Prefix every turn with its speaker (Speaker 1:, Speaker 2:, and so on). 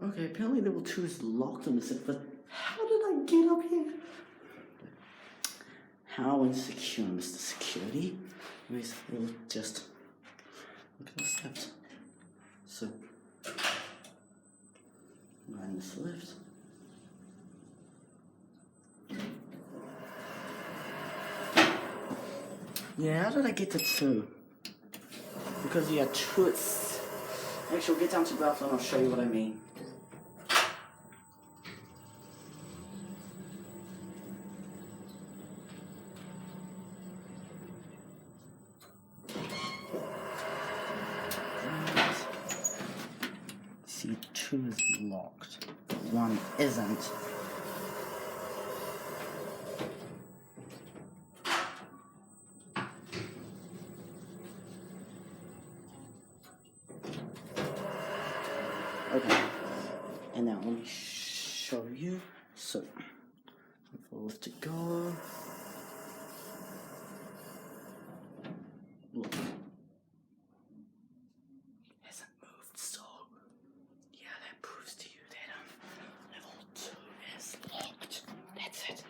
Speaker 1: Okay, apparently level 2 is locked on this, but how did I get up here? How insecure, Mr. Security? Anyways, we'll just look at this left. So, line this left. Yeah, how did I get to 2? Because you had 2 at... Actually, we'll get down to graph and I'll show you what I mean. See, 2 is locked, 1 isn't. Okay, and now let me show you. So, for to go.